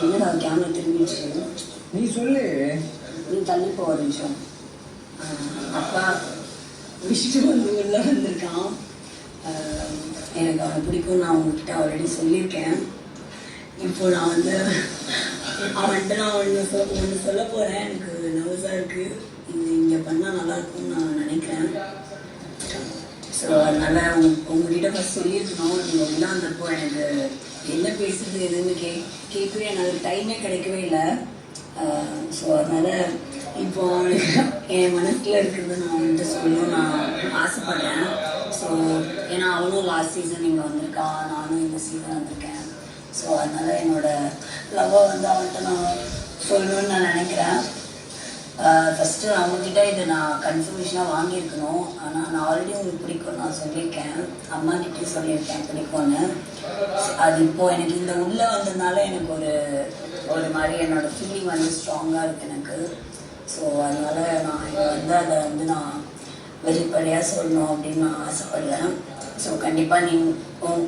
என்னடா கேமரா திரும்பிடுச்சு, நீ சொல்லு. நீ தள்ளி போ ஒரு நிமிஷம். அப்பா விஷ்ணு வந்து உள்ளே வந்திருக்கான். எனக்கு அவனை பிடிக்கும், நான் உங்ககிட்ட ஆல்ரெடி சொல்லியிருக்கேன். இப்போ நான் வந்து அவன்கிட்ட நான் ஒன்று சொல்ல போகிறேன். எனக்கு நர்வஸாக இருக்குது. இது இங்கே பண்ணால் நல்லாயிருக்கும்னு நான் நினைக்கிறேன். ஸோ அதனால் உங்ககிட்ட ஃபஸ்ட் சொல்லியிருக்கணும். நீங்கள் உள்ளே வந்தப்போ எனக்கு என்ன பேசுறது எதுன்னு கேட்கவே எனக்கு டைமே கிடைக்கவே இல்லை. ஸோ அதனால் இப்போ என் மனசில் இருக்கிறது நான் அவன்கிட்ட சொல்லணும்னு நான் ஆசைப்பட்றேன். ஸோ ஏன்னா அவனும் லாஸ்ட் சீசன் இங்கே வந்திருக்கான், நானும் இந்த சீசன் வந்திருக்கேன். ஸோ அதனால் என்னோடய லவ்வை வந்து அவன்கிட்ட நான் சொல்லணும்னு நான் நினைக்கிறேன். ஃபஸ்ட்டு அவங்கக்கிட்ட இதை நான் கன்ஃபர்மேஷனாக வாங்கியிருக்கணும். ஆனால் நான் ஆல்ரெடி உங்களுக்கு பிடிக்கும் நான் சொல்லியிருக்கேன், அம்மாக்கிட்டே சொல்லியிருக்கேன் பிடிக்கும்னு. அது இப்போது எனக்கு இந்த உள்ளே வந்ததுனால எனக்கு ஒரு மாதிரி என்னோடய ஃபீலிங் வந்து ஸ்ட்ராங்காக இருக்குது எனக்கு. ஸோ அதனால் நான் இங்கே வந்து அதை வந்து நான் வெளிப்படையாக சொல்லணும் அப்படின்னு நான் ஆசைப்படுறேன். ஸோ கண்டிப்பாக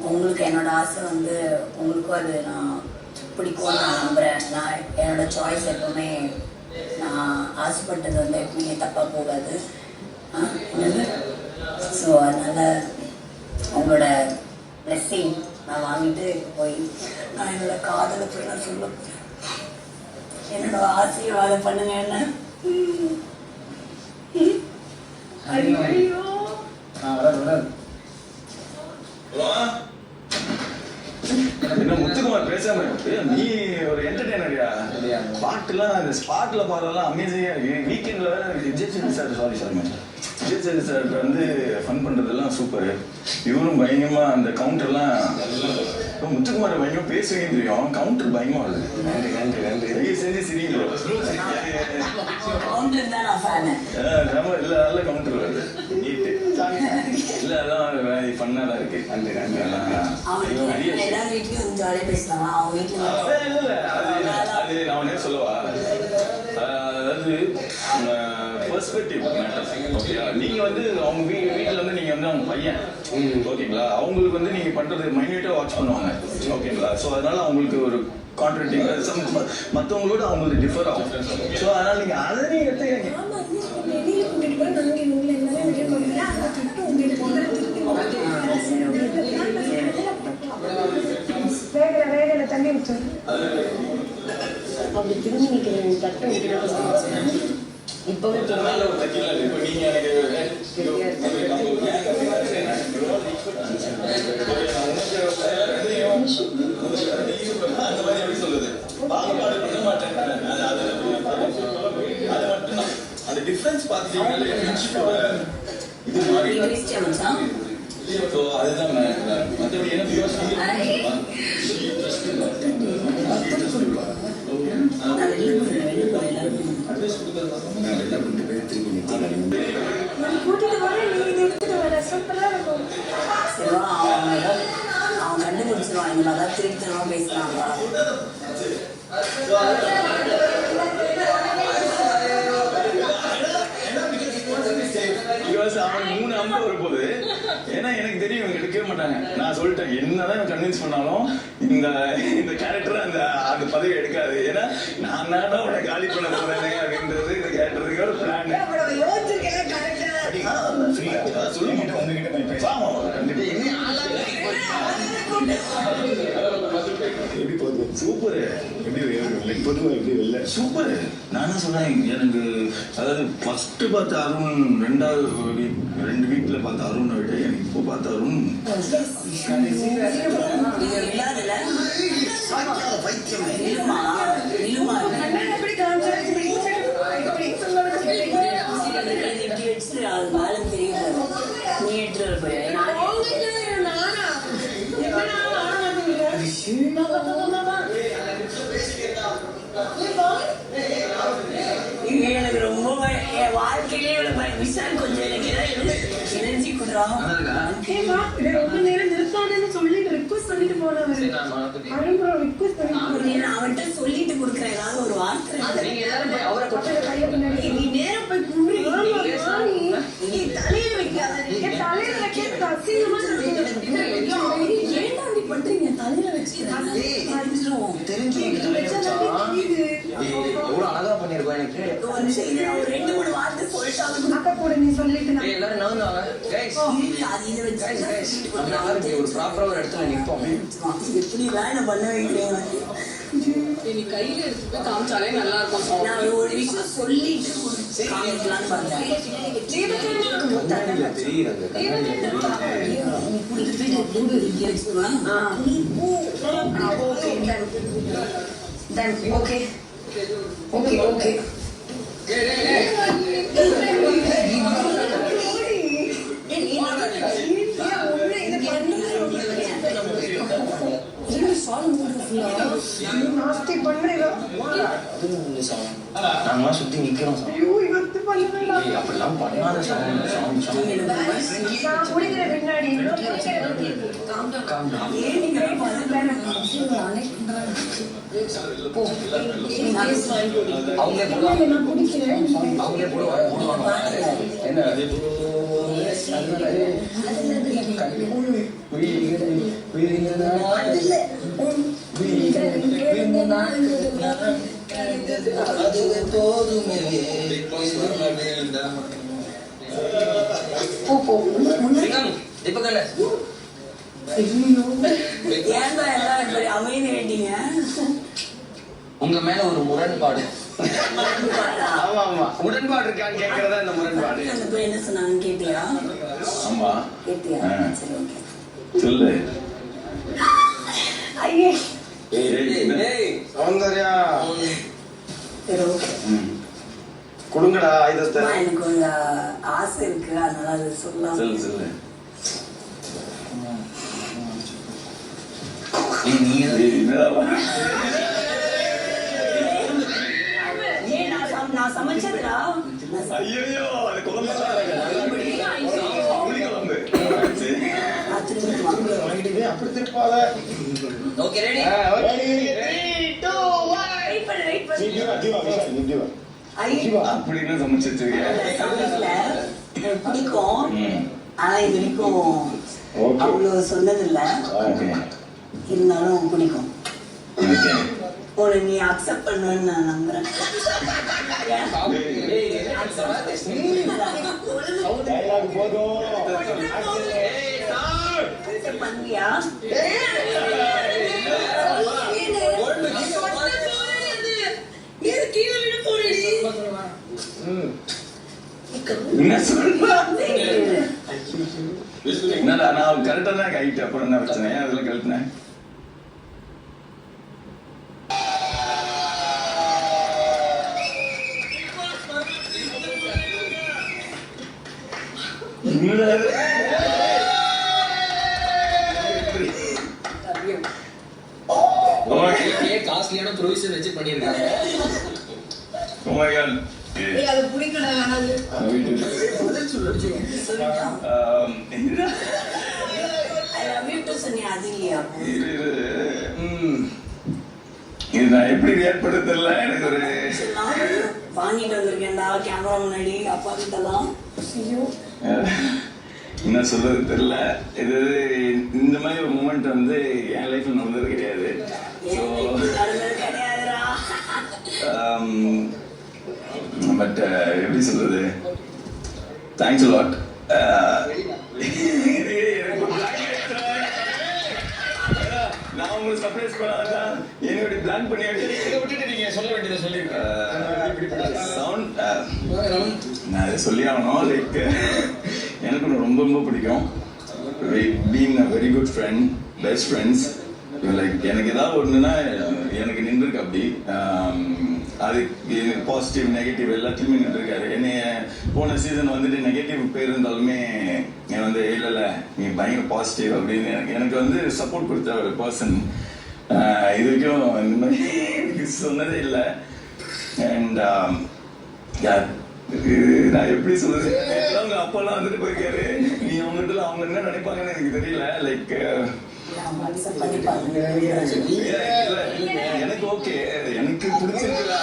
உங்களுக்கு என்னோடய ஆசை வந்து உங்களுக்கும் அது நான் பிடிக்கும்னு நான் நம்புகிறேன். நான் என்னோடய சாய்ஸ் எப்போவுமே நான் ஆசைப்பட்டது வந்து எப்பவுமே தப்பாக போகாது. ஸோ அதனால் உங்களோட பிளெஸ்ஸிங் நான் வாங்கிட்டு போய் நான் என்னோடய காதலை போய் நான் சொல்ல என்னோட ஆசீர்வாதம் பண்ணுங்க. என்ன என்ன முத்துக்குமார் பேசாம நீ ஒரு என்டர்டைனரியா? பாட்டுலாம் இந்த ஸ்பாட்ல பாடுறதெல்லாம் அமேசிங்கா இருக்கு. வீக்கெண்ட்ல விஜய் சேது சார் விஜய் சேது சார் வந்து ஃபன் பண்றதெல்லாம் சூப்பர். இவரும் பயங்கரமா அந்த கவுண்டர்லாம் முத்துக்குமார் பயங்கரமா பேசுவீங்க தெரியும், கவுண்டர் பயங்கரமா வருது. நன்றி செஞ்சு சிரிங்க. நல்ல கவுண்டர் வருது, நீட்டு இல்ல அதான் பண்ணாதான் இருக்கு. அது நான் சொல்லவா, அதாவது பெர்ஸ்பெக்டிவ் மேட்டர்ஸ். ஓகேயா, நீங்க வந்து அவங்க வீட்டுல வந்து நீங்க வந்து அவங்க பையன், ஓகேங்களா, அவங்களுக்கு வந்து நீங்க பண்றது மைன்யூட்டா வாட்ச் பண்ணுவாங்க, ஓகேங்களா. ஸோ அதனால அவங்களுக்கு ஒரு கான்ட்ராக்டிங் மற்றவங்களோட அவங்களுக்கு டிஃபர் ஆகும். ஸோ அதனால நீங்க அதை நீங்க எடுத்துக்கிறீங்க. வேகல தண்ணி வச்சு அப்படி திரும்பி நிற்கிறேன் தட்டை இப்பவே அந்த டிஃபரன்ஸ் பாத்தீங்கன்னா இது மாதிரி ஸோ அதுதான் மற்றபடி என்ன அவன் கண்டுபிடிச்சிருவான் இந்த மாதிரி திருத்தனமா பேசுறாங்க. அவன் 3 அம்பு வரும்போது ஏன்னா எனக்கு தெரியும் இவங்க எடுக்கவே மாட்டாங்க. நான் சொல்லிட்டேன் என்னதான் கன்வின்ஸ் பண்ணாலும் இந்த கேரக்டர் அந்த பதவி எடுக்காது. ஏன்னா நான் தான் உன்னை காலி பண்ண போறேன் அப்படின்றது இந்த கேரக்டருக்கு ஒரு பிளான். சொல்லிக்கிட்டு உங்ககிட்ட எப்படி போகுது? சூப்பர். எப்படி பொதுவாக எப்படி இல்லை சூப்பர். நான் சொல்றேன் எனக்கு அதாவது ஃபர்ஸ்ட் பார்த்த அருண் 2 வீக்ல பார்த்த அருணை விட எனக்கு இப்போ பார்த்த அருண் எனக்கு ரொம்ப என் வாழ்க்கையிலே விஷயம் கொஞ்சம் எனக்கு எனர்ஜி கொடுறான். சொல்லிட்டு ரிக்வெஸ்ட் பண்ணிட்டு போனவர் அவன்கிட்ட சொல்லிட்டு கொடுக்குறேன் ஏதாவது ஒரு வார்த்தை. நீ நேரம் போய் தலையில வைக்காத, தலையில வைக்க அசிங்கமா ஏன்டா அப்படி பண்றீங்க? தலையில வச்சு எவ்வளவு அழகா பண்ணிருக்கோம் எனக்கு. ஒரு நிமிஷம் இரு, நான் ஒரு 2-3 வார்த்தை சொல்லிட்டாலும் அக்கா கூட நீ சொல்லிட்டு நான் எல்லாரும் நகர்ந்தாங்க. Guys, அது இதை வச்சு நம்ம யாரும் இப்படி ஒரு ப்ராப்பரா ஒரு இடத்துல நிற்போம். எப்படி வேலை பண்ண வைக்கிறேன் நீ கையில எடுத்து போய் காமிச்சாலே நல்லா இருக்கும். நான் ஒரு விஷயம் சொல்லிட்டு காமிக்கலான்னு பார்த்தேன் கண்ணாடியில தெரியுறாங்க. ஓகே ஓகே ஓகே நாஸ்தி பண்ணுறீங்க. நாங்களாம் சுத்தி நிக்கிறோம் சாமி. ஐயோ இவத்து பண்ணுறீங்களா? ஏய், அப்படிலாம் பண்ணாத சாமி. சாமி. நான் குடிக்கிற பின்னாடி Calm down. அவங்களே போடுவாங்க. நான் குடிக்கிறேன். அவங்களே போடுவாங்க. என்ன இப்ப தானே ஏன்டா எல்லாம் இப்படி அமைதி வேண்டிங்க உங்க மேல ஒரு முரண்பாடு. ஆமா ஆமா உடன்பாடு இருக்கான்னு கேட்கறதா இந்த முரண்பாடு. அந்த போய் என்ன சொன்னாங்க கேட்டியா ஆமா கேட்டியா சரி ஓகே சொல்லு. ஐயே சௌந்தர்யா சரி ஓகே கொடுங்கடா ஆயுதத்தை. எனக்கு ஒரு ஆசை இருக்கு அதனால அது சொல்லலாம் சொல்லு சொல்லு. என்னடா ஏன் நான் சமைச்சதுடா ஐயோ அது குழம்பு புளிக்குழம்பு. அப்படி திருப்பாத. Okay ready. அப்படின்னு சமைச்சு எனக்கு பிடிக்கும் ஆனா இது வரைக்கும் அவ்வளவு சொன்னதில்லை இருந்தாலும் பிடிக்கும் ஒரு நீ அக்செப்ட் பண்ணுவேன்னு நான் நம்புறேன் பண்றியா என்னடா நான் கரெக்டா தான் கைட்டு அப்புறம் என்ன பிரச்சனை அதுல கழட்டினேன். காஸ்ட்லியான ப்ரொவிஷன் வச்சு பண்ணிருக்காங்க. Oh my God. அது பிடிக்கணும் வேணாது. இது நான் எப்படி ரியாக்ட் பண்ண தெரியல. எனக்கு ஒரு வாங்கிட்டு வந்திருக்கேன்டா கேமரா முன்னாடி அப்பா கிட்டலாம் என்ன சொல்றது தெரியல. இது இந்த மாதிரி ஒரு மூமெண்ட் வந்து என் லைஃப்ல நடந்தது கிடையாது. பட் எப்படி சொல்றது, தேங்க்ஸ் a lot. நான் உங்களுக்கு சர்ப்ரைஸ் பண்ணாதான் என்னோட பிளான் பண்ணி விட்டுட்டு நீங்க சொல்ல வேண்டியதை சொல்லிருக்கேன். சவுண்ட் நான் இதை சொல்லி ஆகணும். லைக் எனக்கு ரொம்ப ரொம்ப பிடிக்கும். Being a very good friend, best friends. Like எனக்கு ஏதாவது ஒன்றுனா எனக்கு நின்றுருக்கு அப்படி. அது பாசிட்டிவ் நெகட்டிவ் எல்லாத்துலேயுமே நின்றுருக்காரு. என்னைய போன சீசன் வந்துட்டு நெகட்டிவ் பேர் இருந்தாலுமே என் வந்து இல்லை நீ பயங்கர பாசிட்டிவ் அப்படின்னு எனக்கு வந்து சப்போர்ட் கொடுத்த ஒரு பர்சன். இது வரைக்கும் இந்த மாதிரி சொன்னதே இல்லை. அண்ட் நான் எப்படி சொல்றது, அவங்க அப்பெல்லாம் வந்துட்டு போயிருக்காரு. நீ அவங்ககிட்ட அவங்க என்ன நினைப்பாங்கன்னு எனக்கு தெரியல. லைக் எனக்கு ஓகே, எனக்கு பிடிச்சிருக்குல.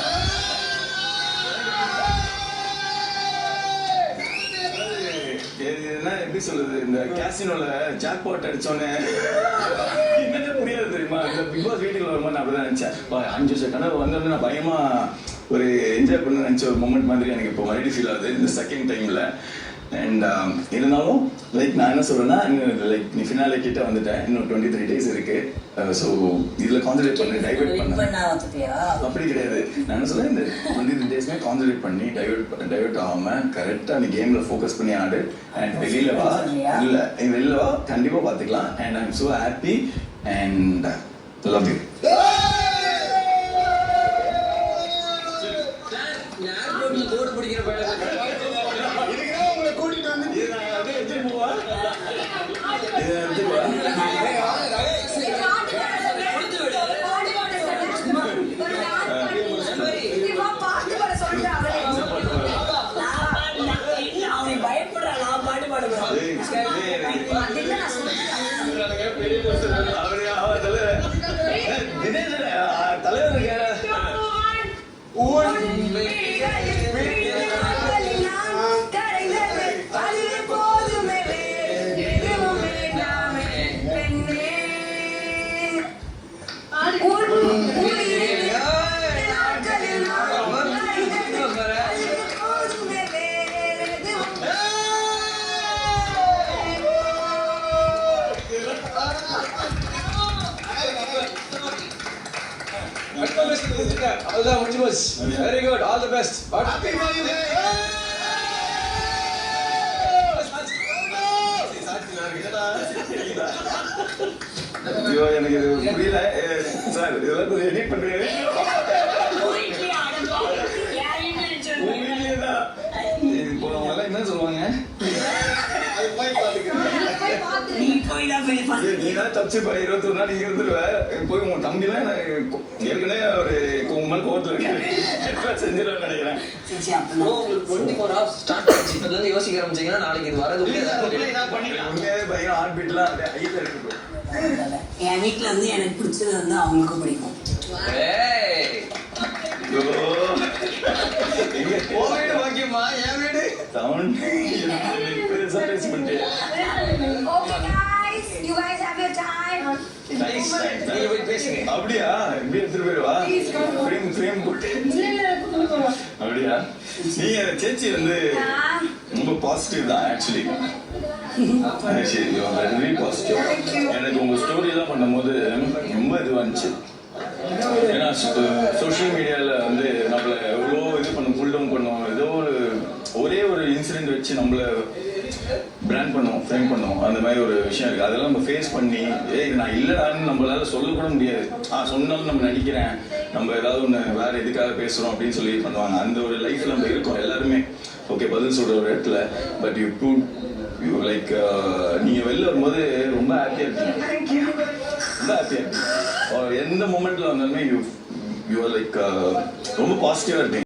என்ன எப்படி சொல்றது, இந்த கேசினோல ஜாக்பாட் அடிச்சோன்னே என்னன்னு புரியாது தெரியுமா. இந்த பிக் பாஸ் வீட்டுக்கு வரும்போது நான் அப்படிதான் நினைச்சேன் 5 வருஷம் கனவு வந்தோடனே நான் பயமா ஒரு என்ஜாய் பண்ண நினைச்ச ஒரு மூமெண்ட் மாதிரி எனக்கு இப்போ மறுபடியும் ஃபீல் ஆகுது இந்த செகண்ட் டைம்ல. அண்ட் இருந்தாலும் லைக் நான் என்ன சொல்றேன்னா லைக் நீ ஃபினாலே கிட்ட வந்துட்டேன், இன்னும் 23 days இருக்கு. ஸோ இதுல கான்சன்ட்ரேட் பண்ணி டைவர்ட் பண்ண அப்படி கிடையாது. நான் என்ன சொல்றேன், இந்த 23 daysமே கான்சன்ட்ரேட் பண்ணி டைவர்ட் ஆகாம கரெக்டா நீ கேம்ல ஃபோக்கஸ் பண்ணி ஆடு. அண்ட் வெளியில வா, இல்ல வெளியில வா, கண்டிப்பா பாத்துக்கலாம். And I am so happy and love you. Board பிடிக்கிற பையன் உங்களை கூட்டிட்டு வந்து அதுதான் முடிஞ்சு போச்சு. Very good, all the best. ஐயோ எனக்கு இது புரியல சார், இதெல்லாம் கொஞ்சம் எடிட் பண்றீங்க. இப்போ அவங்க எல்லாம் என்ன சொல்லுவாங்க, நீதான் தப்பிச்சு 21 நாள் நீங்க இருந்துருவ போய் உங்க தம்பிலாம் ஏற்கனவே ஒரு உங்க மேல கோவத்துல இருக்கு செஞ்சிருவேன் நினைக்கிறேன். உங்களுக்கு 24 hours ஸ்டார்ட் ஆச்சு. இப்ப இருந்து யோசிக்க ஆரம்பிச்சீங்கன்னா நாளைக்கு இது வரது பயங்கர ஹார்ட் பீட்லாம் ஹைட்ல இருக்கு. என் வீட்டுல வந்து எனக்கு பிடிச்சது வந்து அவங்களுக்கும் பிடிக்கும். வீடு பாக்கியமா, என் வீடு சவுண்ட் சர்ப்ரைஸ் பண்ணிட்டேன். Okay guys, you guys have your time. Nice nice. நீங்க போய் பேசுங்க. அப்படியா, இப்படி எடுத்துட்டு போயிடுவா. ஃப்ரேம் போட்டு அப்படியா. நீங்க சேச்சி வந்து ரொம்ப பாசிட்டிவ் தான் ஆக்சுவலி. சரி, வெரி பாசிட்டிவ். எனக்கு உங்க ஸ்டோரி எல்லாம் பண்ணும்போது ரொம்ப இதுவா இருந்துச்சு. ஏன்னா சோஷியல் மீடியால வந்து நம்மள எவ்வளோ இது பண்ணும், புல் டவுன் பண்ணுவோம். ஏதோ ஒரே ஒரு இன்சிடென்ட் வச்சு நம்மள பிராண்ட் பண்ணுவோம், ஃப்ரேம் பண்ணுவோம். அந்த மாதிரி ஒரு விஷயம் இருக்கு. அதெல்லாம் நம்ம ஃபேஸ் பண்ணி இது நான் இல்லடான்னு நம்மளால சொல்லக்கூட முடியாது. சொன்னாலும் நம்ம நடிக்கிறேன், நம்ம ஏதாவது ஒன்று வேற எதுக்காக பேசுறோம் அப்படின்னு சொல்லி பண்ணுவாங்க. அந்த ஒரு லைஃப்ல நம்ம இருக்கோம் எல்லாருமே. ஓகே, பதில் சொல்ற ஒரு இடத்துல. பட் யூ லைக் நீங்க வெளில வரும்போது ரொம்ப ஹாப்பியா இருக்கீங்க, ரொம்ப ஹாப்பியா இருக்கீங்க. எந்த மூமெண்ட்ல வந்தாலுமே யூ ஆர் லைக் ரொம்ப பாசிட்டிவா இருக்கீங்க.